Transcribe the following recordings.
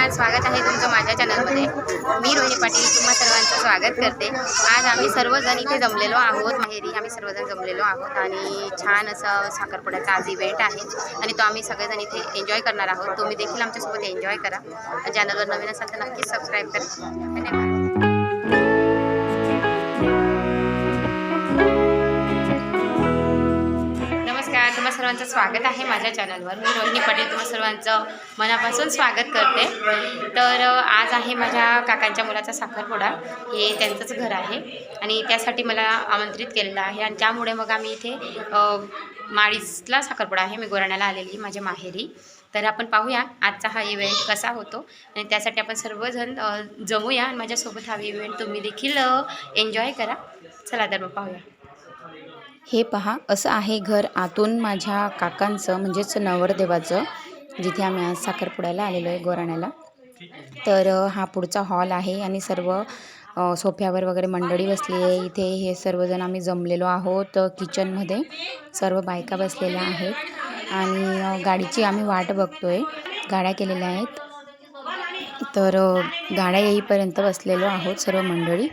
नमस्कार, स्वागत आहे तुमचं माझ्या चॅनलमध्ये। मी रोहिणी पाटील तुम्हा सर्वांचं स्वागत करते। आज आम्ही सर्वजण इथे जमलेलो आहोत, माहेरी आम्ही सर्वजण जमलेलो आहोत आणि छान असं साखरपुड्याचा आज इव्हेंट आहे आणि तो आम्ही सगळेजण इथे एन्जॉय करणार आहोत। तुम्ही देखील आमच्यासोबत एन्जॉय करा। चॅनलवर नवीन असाल तर नक्कीच सबस्क्राईब करा। धन्यवाद। तुम्हा सर्वांचं स्वागत आहे माझ्या चॅनलवर। मी रोहिणी पाटील तुम्हा सर्वांचं मनापासून स्वागत करते। तर आज आहे माझ्या काकांच्या मुलाचा साखरपुडा, हे त्यांचंच घर आहे आणि त्यासाठी मला आमंत्रित केलेलं आहे आणि त्यामुळे मग आम्ही इथे माळीसला साखरपुडा आहे, मी गोराण्याला आलेली माझ्या माहेरी। तर आपण पाहूया आजचा हा इव्हेंट कसा होतो आणि त्यासाठी आपण सर्वजण जमूया आणि माझ्यासोबत हा इव्हेंट तुम्ही देखील एन्जॉय करा। चला तर मग पाहूया। हे पहा, असं आहे घर आतून माझ्या काकांचं म्हणजेच नवरदेवाचं, जिथे आम्ही आज साखरपुड्याला आलेलो आहे गोराण्याला। तर हा पुढचा हॉल आहे आणि सर्व सोफ्यावर वगैरे मंडळी बसली आहे। इथे हे सर्वजण आम्ही जमलेलो आहोत। किचनमध्ये सर्व बायका बसलेल्या आहेत आणि गाडीची आम्ही वाट बघतोय, गाड्या केलेल्या आहेत। तर गाड्या येईपर्यंत बसलेलो आहोत सर्व मंडळी।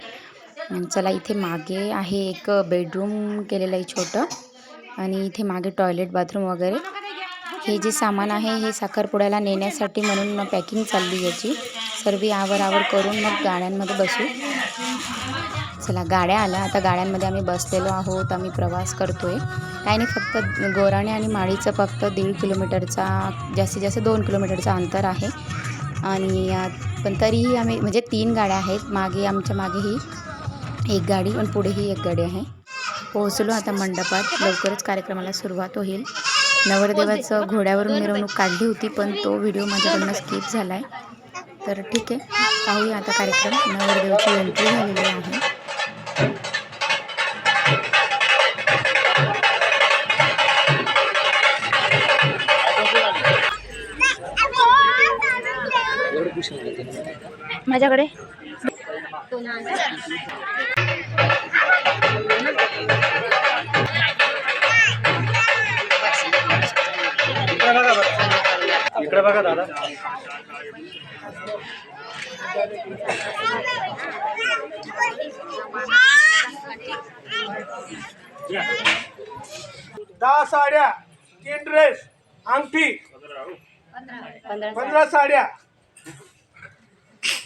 चला, इथे मागे आहे एक बेडरूम केलेलं आहे छोटं आणि इथे मागे टॉयलेट बाथरूम वगैरे। हे जे सामान आहे हे साखरपुड्याला नेण्यासाठी म्हणून पॅकिंग चालली याची। सर्व आवर करून मग गाड्यांमध्ये बसू। चला, गाड्या आल्या, आता गाड्यांमध्ये आम्ही बसलेलो आहोत। आम्ही प्रवास करतोय, काही नाही, फक्त गोराणे आणि माळीचं फक्त 1.5 किलोमीटरचा, जास्तीत जास्त 2 किलोमीटरचा अंतर आहे आणि पण तरीही आम्ही म्हणजे 3 गाड्या आहेत, मागे आमच्या मागेही एक गाडी आणि पुढेही एक गाडी आहे। पोहोचलो आता मंडपात, लवकरच कार्यक्रमाला सुरुवात होईल। नवरदेवाचं घोड्यावरून मिरवणूक काढली होती पण तो व्हिडिओ माझ्याकडनं स्किप झाला आहे। तर ठीक आहे, पाहूया आता कार्यक्रम। नवरदेवाची एंट्री झालेली आहे। माझ्याकडे इकडे बघा दादा। दहा साड्या, 3 ड्रेस, अंगठी, 15 साड्या,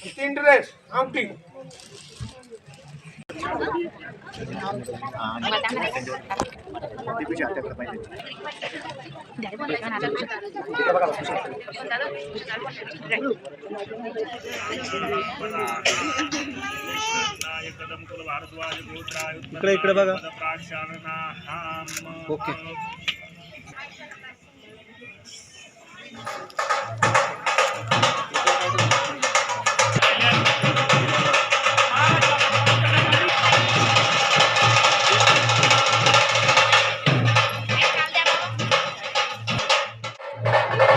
3 ड्रेस, अंगठी। इकडे बघा। ओके,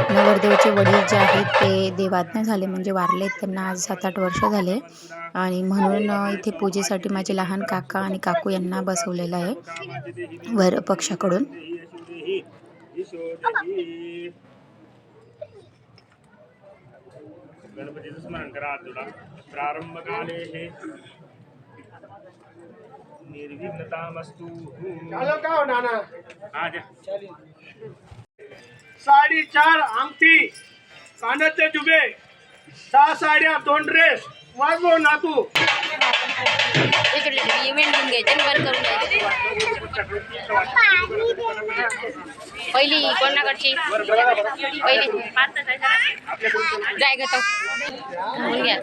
नवरदेवाचे वडील जे आहेत ते देवाज्ञ झाले, म्हणजे वारले, त्यांना आज 7-8 वर्ष झाले आणि म्हणून इथे पूजेसाठी माझे लहान काका आणि काकू यांना बसवलेलं आहे वर पक्षाकडून। गणपतीचं स्मरण करा। प्रारंभ काले हे निर्विघ्नतामस्तु। चालो का हो नाना? हाँ जा। साडी 4, अंगठी, कानाचे जुबे, 6 साड्या, 2 ड्रेस, वाजव नातू। पहिली कोणाकडची? पहिली जाय गं म्हणून घ्या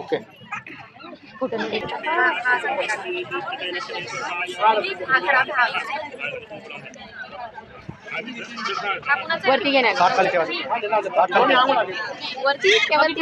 ओके फोटो वरती घेणार वरती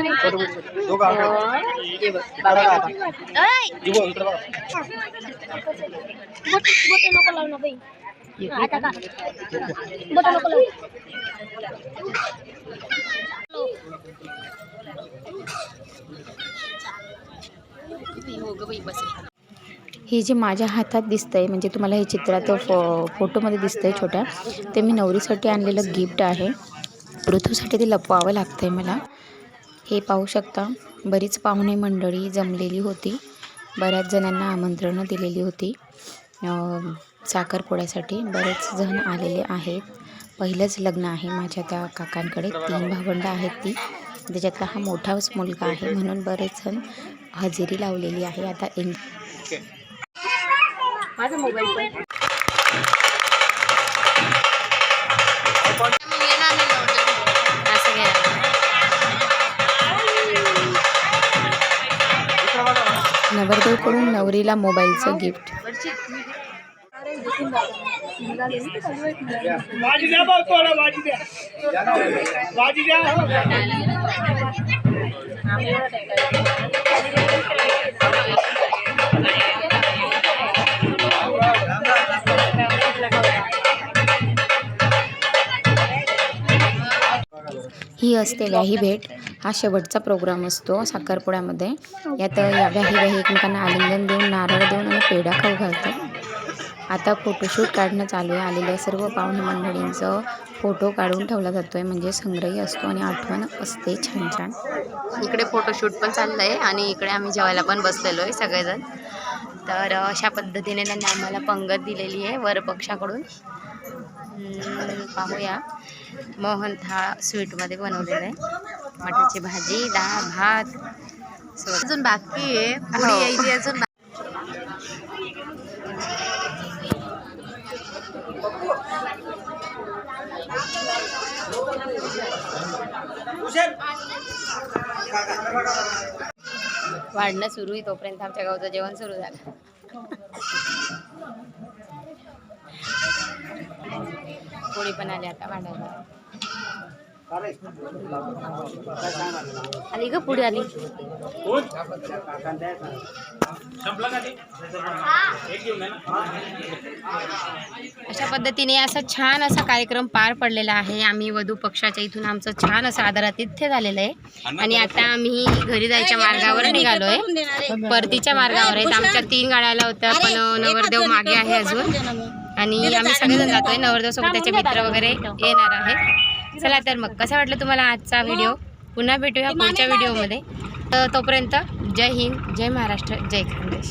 हे जे माझ्या हातात दिसतंय म्हणजे तुम्हाला हे चित्रात फोटोमध्ये दिसतंय छोट्या, ते मी नवरीसाठी आणलेलं गिफ्ट आहे. ऋतूसाठी ते लपवावं लागतंय मला. हे पाहू शकता, बरीच पाहुणे मंडळी जमलेली होती. बऱ्याच जणांना आमंत्रणं दिलेली होती साखरपुड्यासाठी. बरेच जण आलेले आहेत. पहिलंच लग्न आहे माझ्या त्या काकांकडे. 3 भावंडं आहेत ती, त्याच्यातला हा मोठाच मुलगा आहे, म्हणून बरेच जण हजेरी लावलेली आहे. आता माझा मोबाईल पण असं घ्या. नवरदेवकडून नवरीला मोबाईलचं गिफ्ट. भाजी द्या भाऊ, थोडा भाजी द्या, भाजी द्या. ही असते व्याही भेट. हा शेवटचा प्रोग्राम असतो साखरपुड्यामध्ये. यात व्याही एकमेकांना आलिंगन देऊन, नारळ देऊन आणि पेढा खाऊ घालतात. आता फोटोशूट काढणं चालू आहे. आलेल्या सर्व पाहुणे मंडळींचं फोटो काढून ठेवला जातो आहे, म्हणजे संग्रही असतो आणि आठवण असते छान छान. इकडे फोटोशूट पण चाललं आहे आणि इकडे आम्ही जेवायला पण बसलेलो आहे सगळेजण. तर अशा पद्धतीने त्यांनी आम्हाला पंगत दिलेली आहे वरपक्षाकडून. पाहूया. मोहन थाळ स्वीटमध्ये बनवलेलं आहे. मटाची भाजी, डाळ, भात. अजून बाकी आहे, पुरी यायची अजून. वाढणं सुरू आहे तोपर्यंत आमच्या गावचं जेवण सुरू झालं. पोळी पण आली आता वाढायला. आली ग पुढे आली. अशा पद्धतीने असा छान असा कार्यक्रम पार पडलेला आहे. आम्ही वधू पक्षाच्या इथून आमचं छान असं आदरातिथ्य झालेलं आहे आणि आता आम्ही घरी जायच्या मार्गावर निघालोय. परतीच्या मार्गावर आहेत. आमच्या 3 गाड्या आल्या होत्या, पण नवरदेव मागे आहे अजून आणि आम्ही सगळेजण जातोय. नवरदेव सोबत त्याचे मित्र वगैरे येणार आहेत. चला तर मग कसा वाटलं तुम्हाला आजचा व्हिडिओ. पुन्हा भेटूया पुढच्या व्हिडिओमध्ये. तर तोपर्यंत जय हिंद, जय महाराष्ट्र, जय खानदेश.